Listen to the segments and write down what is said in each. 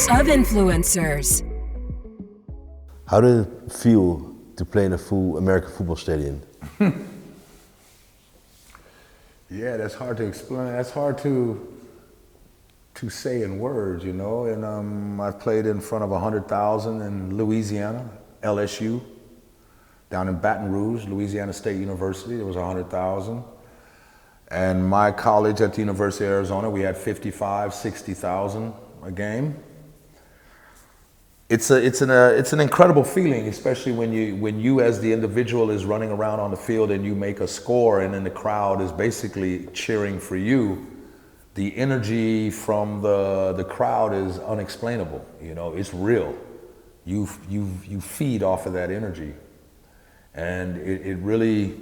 of influencers. How did it feel to play in a full American football stadium? Yeah, that's hard to explain. That's hard to say in words, you know. And I've played in front of 100,000 in Louisiana, LSU, down in Baton Rouge, Louisiana State University. There was 100,000. And my college at the University of Arizona, we had 55, 60,000 a game. It's an incredible feeling, especially when you as the individual is running around on the field and you make a score, and then the crowd is basically cheering for you. The energy from the crowd is unexplainable. You know, it's real. You feed off of that energy, and it really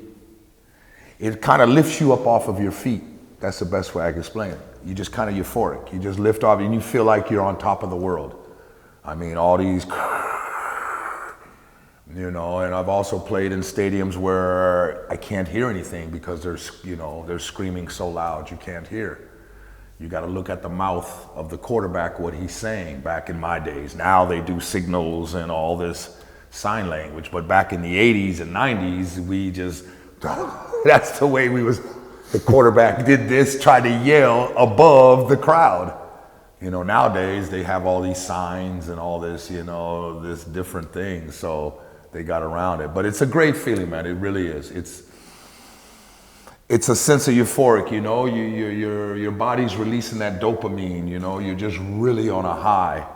kind of lifts you up off of your feet. That's the best way I can explain it. You just kind of euphoric. You just lift off, and you feel like you're on top of the world. I mean, all these, you know, and I've also played in stadiums where I can't hear anything because they're screaming so loud you can't hear. You got to look at the mouth of the quarterback, what he's saying. Back in my days, now they do signals and all this sign language, but back in the 80s and 90s, we just, that's the way we was, the quarterback did this, tried to yell above the crowd. You know, nowadays they have all these signs and all this, you know, this different things, so they got around it. But it's a great feeling, man. It really is. It's a sense of euphoric, you know. Your body's releasing that dopamine, you know. You're just really on a high,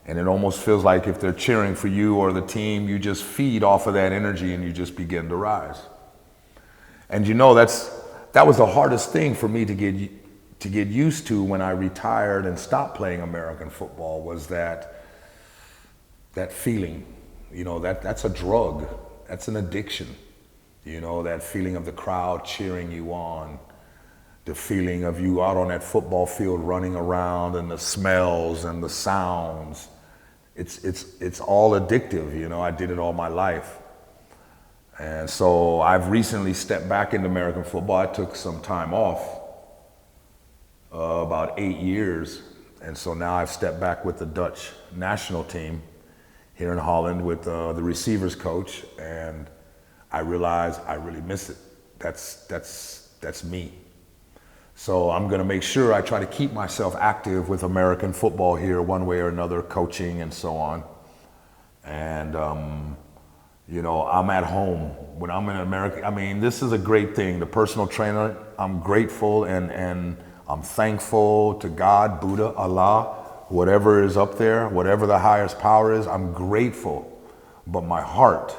and it almost feels like if they're cheering for you or the team, you just feed off of that energy and you just begin to rise. And you know, that was the hardest thing for me to get used to when I retired and stopped playing American football, was that feeling. You know, that's a drug, that's an addiction. You know, that feeling of the crowd cheering you on, the feeling of you out on that football field running around, and the smells and the sounds. It's all addictive, you know. I did it all my life. And so I've recently stepped back into American football. I took some time off, about 8 years, and so now I've stepped back with the Dutch national team here in Holland with the receivers coach, and I realize I really miss it. That's me. So I'm gonna make sure I try to keep myself active with American football here one way or another, coaching and so on. And you know, I'm at home when I'm in America. I mean, this is a great thing. The personal trainer, I'm grateful and I'm thankful to God, Buddha, Allah, whatever is up there, whatever the highest power is, I'm grateful. But my heart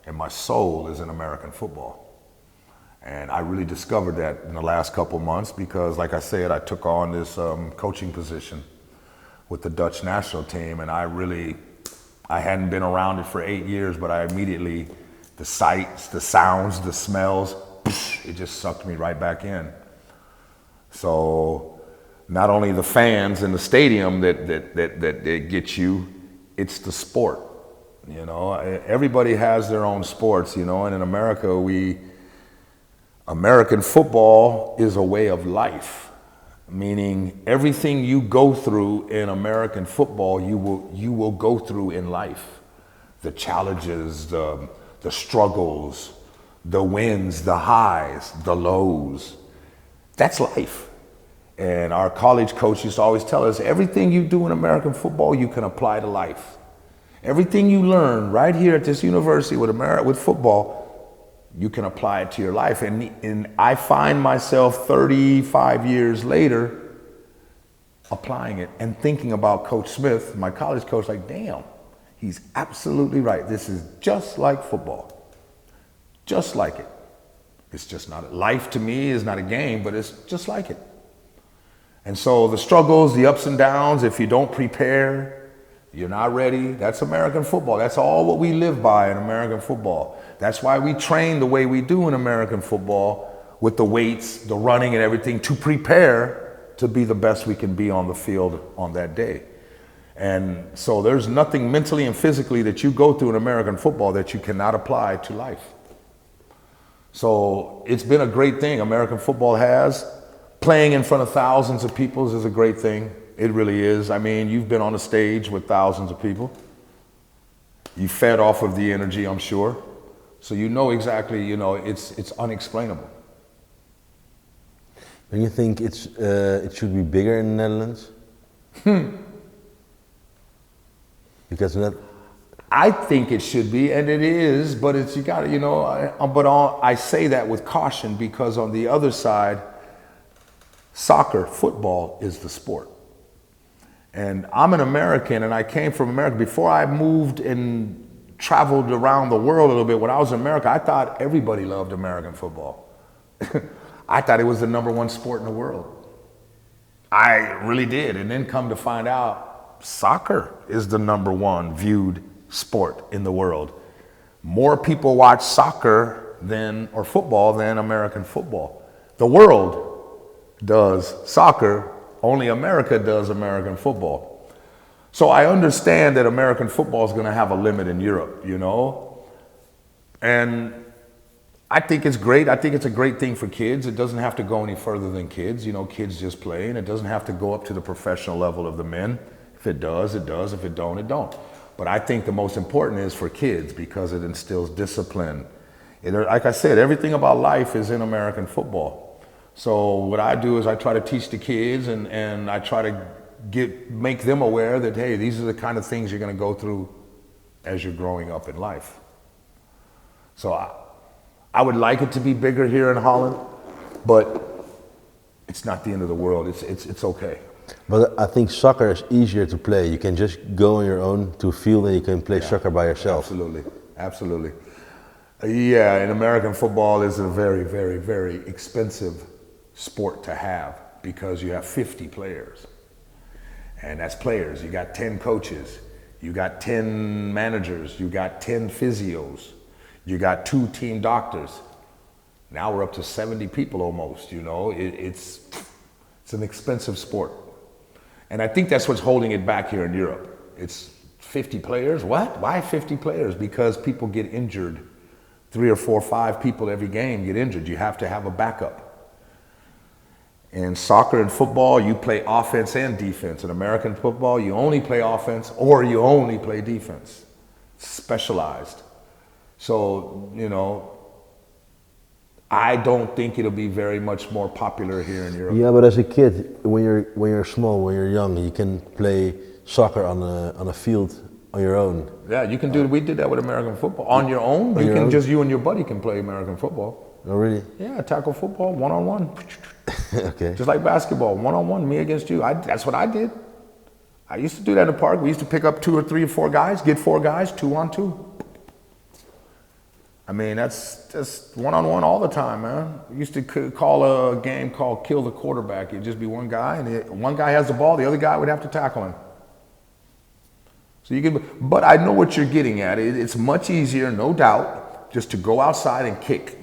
and my soul is in American football. And I really discovered that in the last couple months because, like I said, I took on this coaching position with the Dutch national team, and I hadn't been around it for 8 years, but I immediately, the sights, the sounds, the smells, it just sucked me right back in. So not only the fans in the stadium that get you, it's the sport. You know, everybody has their own sports, you know, and in America, American football is a way of life, meaning everything you go through in American football, you will go through in life. The challenges, the struggles, the wins, the highs, the lows. That's life. And our college coach used to always tell us, everything you do in American football, you can apply to life. Everything you learn right here at this university with football, you can apply it to your life. And I find myself 35 years later applying it and thinking about Coach Smith, my college coach, like, damn, he's absolutely right. This is just like football, just like it. It's just not, life to me is not a game, but it's just like it. And so the struggles, the ups and downs, if you don't prepare, you're not ready. That's American football. That's all what we live by in American football. That's why we train the way we do in American football with the weights, the running and everything to prepare to be the best we can be on the field on that day. And so there's nothing mentally and physically that you go through in American football that you cannot apply to life. So it's been a great thing American football has. Playing in front of thousands of people is a great thing. It really is. I mean, you've been on a stage with thousands of people. You fed off of the energy, I'm sure. So you know exactly, you know, it's unexplainable. And you think it should be bigger in the Netherlands? Because not. I think it should be, and it is, but it's, you gotta, you know, I say that with caution because on the other side, soccer, football is the sport. And I'm an American and I came from America. Before I moved and traveled around the world a little bit, when I was in America, I thought everybody loved American football. I thought it was the #1 sport in the world. I really did. And then come to find out, soccer is the #1 viewed sport in the world. More people watch soccer or football than American football. The world does soccer, only America does American football. So I understand that American football is going to have a limit in Europe, you know? And I think it's great. I think it's a great thing for kids. It doesn't have to go any further than kids. You know, kids just play, and it doesn't have to go up to the professional level of the men. If it does, it does. If it don't, it don't. But I think the most important is for kids because it instills discipline. Like I said, everything about life is in American football. So what I do is I try to teach the kids and I try to make them aware that, hey, these are the kind of things you're going to go through as you're growing up in life. So I would like it to be bigger here in Holland, but it's not the end of the world. It's okay. But I think soccer is easier to play. You can just go on your own to a field and you can play soccer by yourself. Absolutely, absolutely. Yeah, and American football is a very, very, very expensive sport to have because you have 50 players. And that's players. You got 10 coaches. You got 10 managers. You got 10 physios. You got 2 team doctors. Now we're up to 70 people almost, you know. It's an expensive sport. And I think that's what's holding it back here in Europe. It's 50 players. What? Why 50 players? Because people get injured. 3 or 4 or 5 people every game get injured. You have to have a backup. In soccer and football, you play offense and defense. In American football, you only play offense or you only play defense. Specialized. So, you know, I don't think it'll be very much more popular here in Europe. Yeah, but as a kid, when you're small, when you're young, you can play soccer on a field on your own. Yeah, you can do. We did that with American football on your own. You and your buddy can play American football. Oh, really? Yeah, tackle football, 1-on-1. Okay. Just like basketball, 1-on-1, me against you. That's what I did. I used to do that in the park. We used to pick up 2 or 3 or 4 guys, get 4 guys, 2-on-2. I mean, that's just 1-on-1 all the time, man. We used to call a game called Kill the Quarterback. It'd just be one guy, and one guy has the ball, the other guy would have to tackle him. So you can, but I know what you're getting at. It's much easier, no doubt, just to go outside and kick.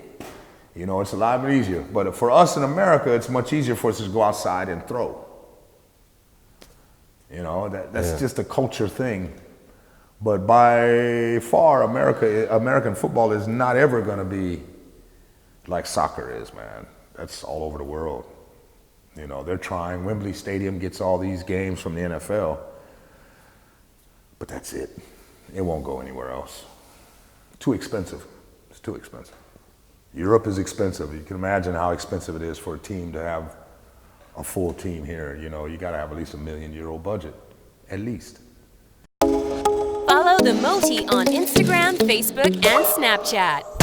You know, it's a lot easier. But for us in America, it's much easier for us to go outside and throw. You know, that's just a culture thing. But by far, American football is not ever going to be like soccer is, man. That's all over the world. You know, they're trying. Wembley Stadium gets all these games from the NFL. But that's it. It won't go anywhere else. Too expensive. It's too expensive. Europe is expensive. You can imagine how expensive it is for a team to have a full team here. You know, you got to have at least €1 million budget, at least. Follow the Moti on Instagram, Facebook, and Snapchat.